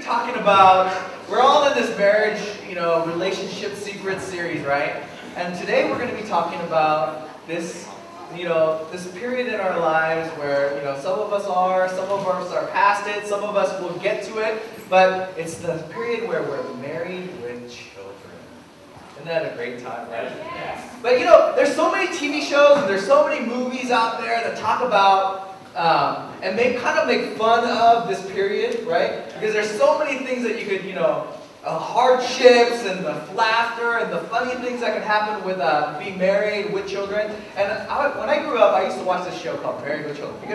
talking about, we're all in this marriage, relationship secret series, right? And today we're going to be talking about this, this period in our lives where, some of us are past it, some of us will get to it, but it's the period where we're married with children. Isn't that a great time, right? Yeah. But there's so many TV shows and there's so many movies out there that talk about and they kind of make fun of this period, right? Because there's so many things that you could, hardships and the laughter and the funny things that can happen with being married with children. And when I grew up, I used to watch this show called Married with Children.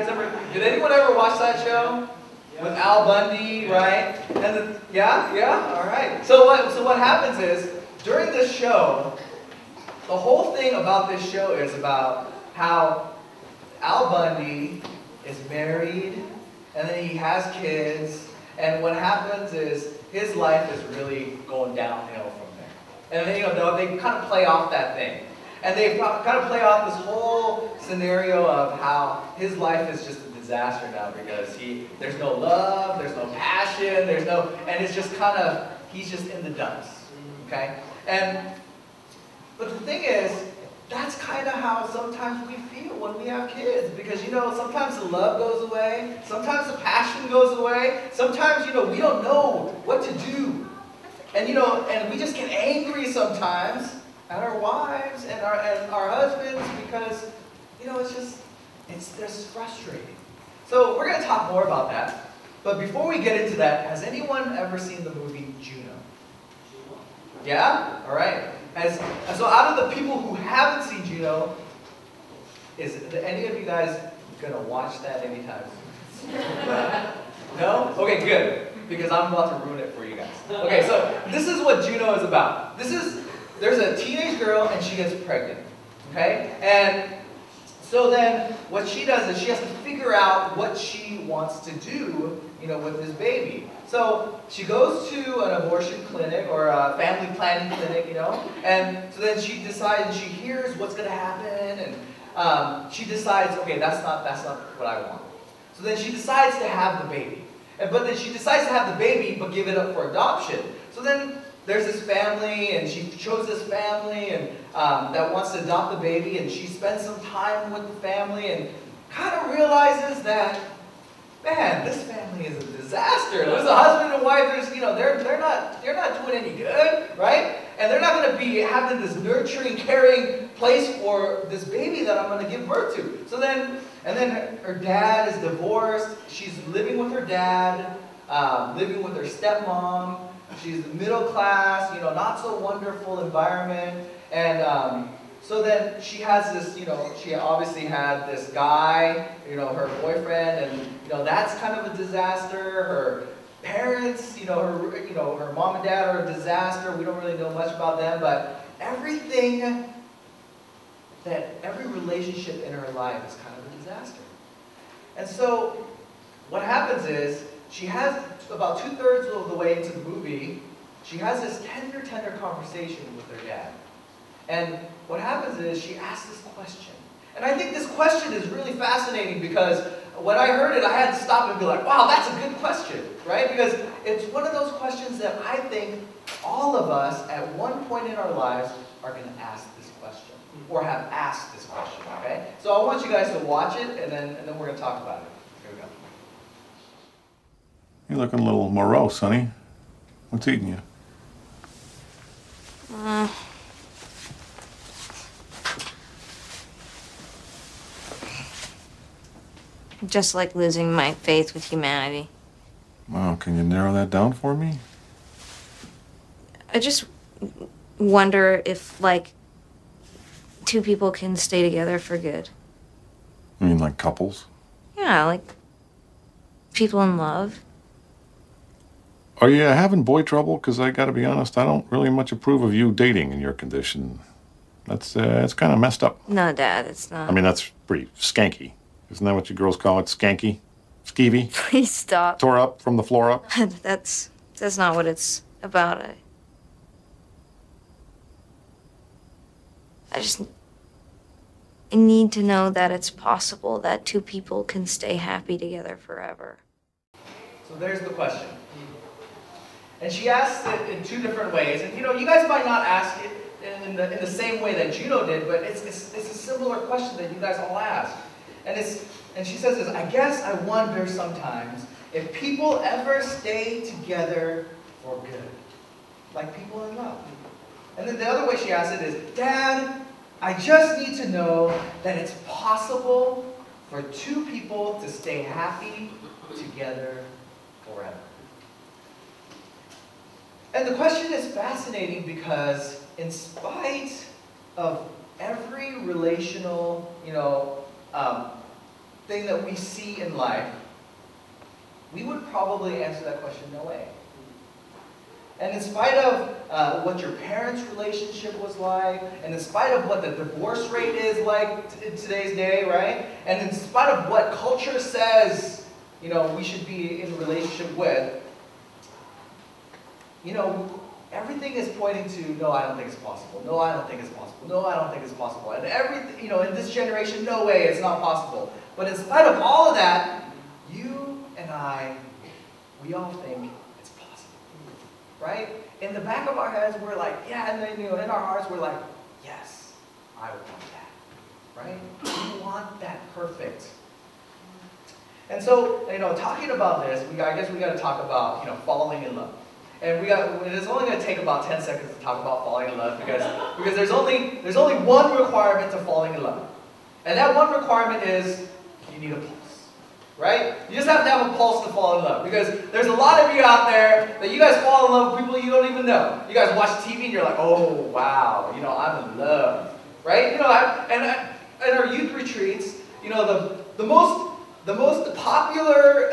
Did anyone ever watch that show? With Al Bundy, right? And yeah, all right. So what happens is during this show, the whole thing about this show is about how Al Bundy is married, and then he has kids, and what happens is his life is really going downhill from there. And then, they kind of play off that thing. And they kind of play off this whole scenario of how his life is just a disaster now because there's no love, there's no passion, and it's just kind of, he's just in the dumps, okay? But the thing is, that's kind of how sometimes we feel when we have kids. Because, sometimes the love goes away. Sometimes the passion goes away. Sometimes, we don't know what to do. And, and we just get angry sometimes at our wives and our husbands because, it's just frustrating. So we're going to talk more about that. But before we get into that, has anyone ever seen the movie Juno? Yeah? All right. So out of the people who haven't seen Juno, is any of you guys going to watch that anytime soon? No? Okay, good. Because I'm about to ruin it for you guys. Okay, so this is what Juno is about. There's a teenage girl and she gets pregnant. Okay? And so then what she does is she has to figure out what she wants to do, with this baby. So she goes to an abortion clinic or a family planning clinic, and so then she decides, she hears what's going to happen, and she decides, okay, that's not what I want. So then she decides to have the baby. But then she decides to have the baby, but give it up for adoption. So then there's this family, and she chose this family, and that wants to adopt the baby, and she spends some time with the family, and kind of realizes that, man, this family is a disaster. There's a husband and wife. They're not doing any good, right? And they're not going to be having this nurturing, caring place for this baby that I'm going to give birth to. So then, her dad is divorced. She's living with her dad, living with her stepmom. She's middle class, not so wonderful environment, and. So then she has this, she obviously had this guy, her boyfriend, and, that's kind of a disaster. Her parents, her mom and dad are a disaster. We don't really know much about them, but every relationship in her life is kind of a disaster. And so what happens is she has, about 2/3 of the way into the movie, she has this tender conversation with her dad. And what happens is she asks this question. And I think this question is really fascinating because when I heard it, I had to stop and be like, wow, that's a good question, right? Because it's one of those questions that I think all of us at one point in our lives are going to ask this question or have asked this question, okay? So I want you guys to watch it and then we're going to talk about it. Here we go. You're looking a little morose, honey. What's eating you? Just like losing my faith with humanity. Wow, can you narrow that down for me? I just wonder if, two people can stay together for good. You mean like couples? Yeah, like people in love. Are you having boy trouble? Because I gotta be honest, I don't really much approve of you dating in your condition. That's kind of messed up. No, Dad, it's not. I mean, that's pretty skanky. Isn't that what you girls call it? Skanky? Skeevy? Please stop. Tore up from the floor up? That's not what it's about. I need to know that it's possible that two people can stay happy together forever. So there's the question. And she asks it in two different ways. And you guys might not ask it in the same way that Juno did, but it's a similar question that you guys all ask. And she says this, I guess I wonder sometimes if people ever stay together for good, like people in love. And then the other way she asks it is, Dad, I just need to know that it's possible for two people to stay happy together forever. And the question is fascinating because in spite of every relational, thing that we see in life, we would probably answer that question, no way. And in spite of what your parents' relationship was like, and in spite of what the divorce rate is like in today's day, right? And in spite of what culture says, we should be in a relationship with, everything is pointing to, no, I don't think it's possible. No, I don't think it's possible. No, I don't think it's possible. And everything, in this generation, no way, it's not possible. But in spite of all of that, you and I, we all think it's possible, right? In the back of our heads, we're like, yeah, and then, in our hearts, we're like, yes, I want that, right? We want that perfect. And so, talking about this, I guess we got to talk about, falling in love. And it's only going to take about 10 seconds to talk about falling in love because there's only one requirement to falling in love. And that one requirement is you need a pulse, right? You just have to have a pulse to fall in love because there's a lot of you out there that you guys fall in love with people you don't even know. You guys watch TV and you're like, oh, wow, I'm in love, right? And our youth retreats, the most popular,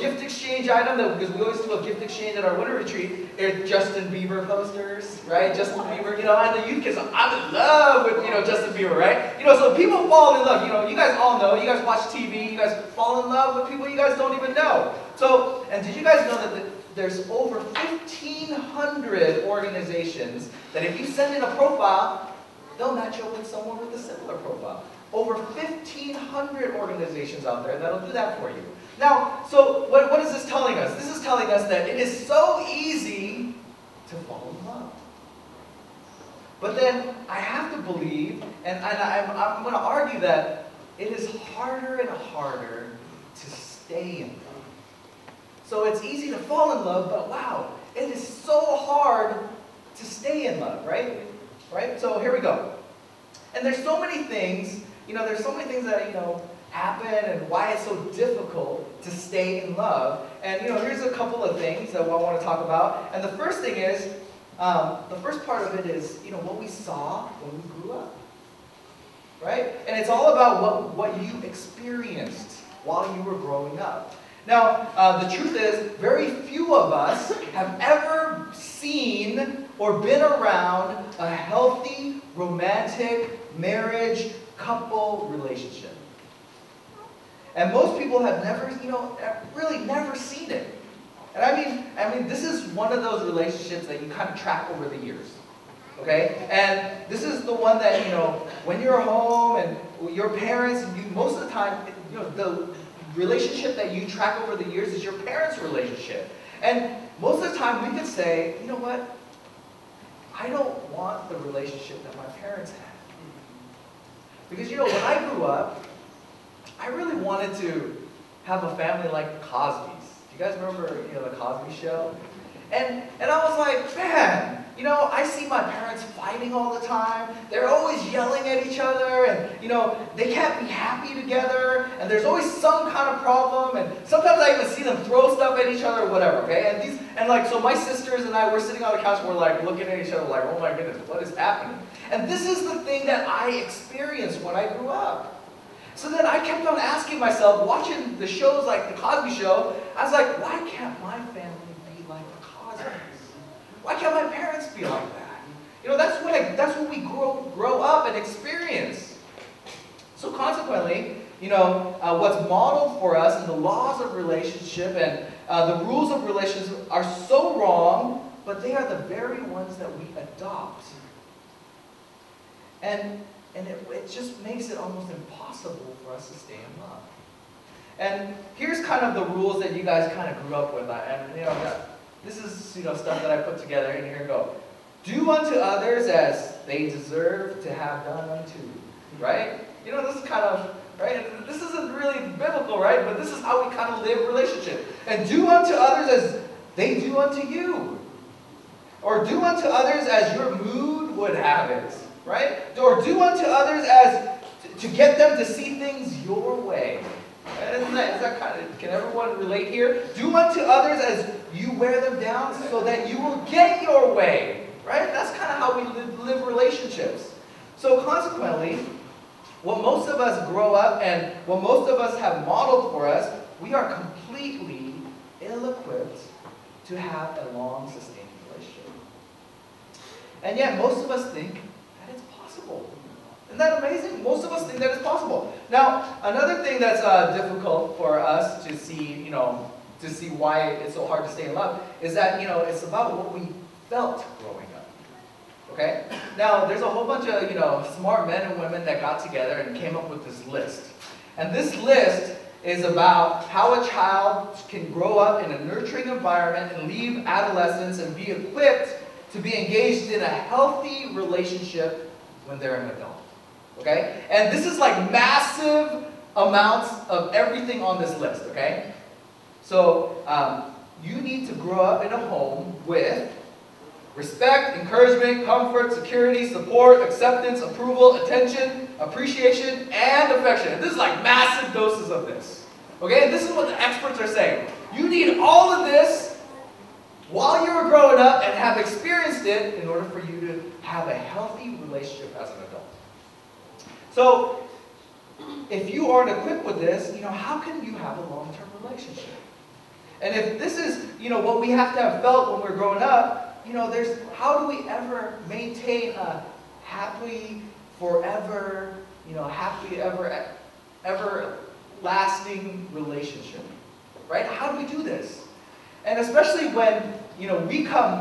gift exchange item, because we always do a gift exchange at our winter retreat, is Justin Bieber posters, right? Justin Bieber, and the youth kids, I'm in love with, Justin Bieber, right? So people fall in love, you guys all know, you guys watch TV, you guys fall in love with people you guys don't even know. So, and did you guys know that there's over 1,500 organizations that if you send in a profile, they'll match you up with someone with a similar profile. Over 1,500 organizations out there that'll do that for you. Now, so what is this telling us? This is telling us that it is so easy to fall in love. But then I have to believe, and I'm going to argue that it is harder and harder to stay in love. So it's easy to fall in love, but wow, it is so hard to stay in love, right? Right? So here we go. And there's so many things, there's so many things that, happen and why it's so difficult to stay in love. And, here's a couple of things that I want to talk about. And the first thing is, the first part of it is, what we saw when we grew up. Right? And it's all about what you experienced while you were growing up. Now, the truth is, very few of us have ever seen or been around a healthy, romantic, marriage, couple relationship. And most people have never, really never seen it. And I mean, this is one of those relationships that you kind of track over the years. Okay? And this is the one that, when you're home and your parents, most of the time, the relationship that you track over the years is your parents' relationship. And most of the time we could say, you know what? I don't want the relationship that my parents had. Because, when I grew up, I really wanted to have a family like the Cosbys. Do you guys remember, the Cosby Show? And I was like, man, I see my parents fighting all the time. They're always yelling at each other, and, they can't be happy together, and there's always some kind of problem, and sometimes I even see them throw stuff at each other or whatever, okay? So my sisters and I were sitting on the couch, and we're like looking at each other like, oh my goodness, what is happening? And this is the thing that I experienced when I grew up. So then I kept on asking myself, watching the shows like The Cosby Show, I was like, why can't my family be like the Cosbys? Why can't my parents be like that? That's what we grow up and experience. So consequently, what's modeled for us in the laws of relationship and the rules of relationships are so wrong, but they are the very ones that we adopt. And it just makes it almost impossible for us to stay in love. And here's kind of the rules that you guys kind of grew up with. This is, stuff that I put together, and here we go. Do unto others as they deserve to have done unto you, right? This is kind of, right? This isn't really biblical, right? But this is how we kind of live relationship. And do unto others as they do unto you. Or do unto others as your mood would have it, right? Or do unto others as to get them to see things your way. Is that kind of, can everyone relate here? Do unto others as you wear them down so that you will get your way, right? That's kind of how we live relationships. So consequently, what most of us grow up and what most of us have modeled for us, we are completely ill-equipped to have a long, sustaining relationship. And yet, most of us think that it's possible. Isn't that amazing? Most of us think that it's possible. Now, another thing that's difficult for us to see, to see why it's so hard to stay in love, is that, it's about what we felt growing up. Okay? Now, there's a whole bunch of, smart men and women that got together and came up with this list. And this list is about how a child can grow up in a nurturing environment and leave adolescence and be equipped to be engaged in a healthy relationship when they're an adult. Okay? And this is like massive amounts of everything on this list, okay? So, you need to grow up in a home with respect, encouragement, comfort, security, support, acceptance, approval, attention, appreciation, and affection. And this is like massive doses of this. Okay? And this is what the experts are saying. You need all of this while you were growing up and have experienced it in order for you to have a healthy relationship as an adult. So, if you aren't equipped with this, how can you have a long-term relationship? And if this is, what we have to have felt when we're growing up, how do we ever maintain a happy, forever, happy, ever lasting relationship? Right? How do we do this? And especially when, we come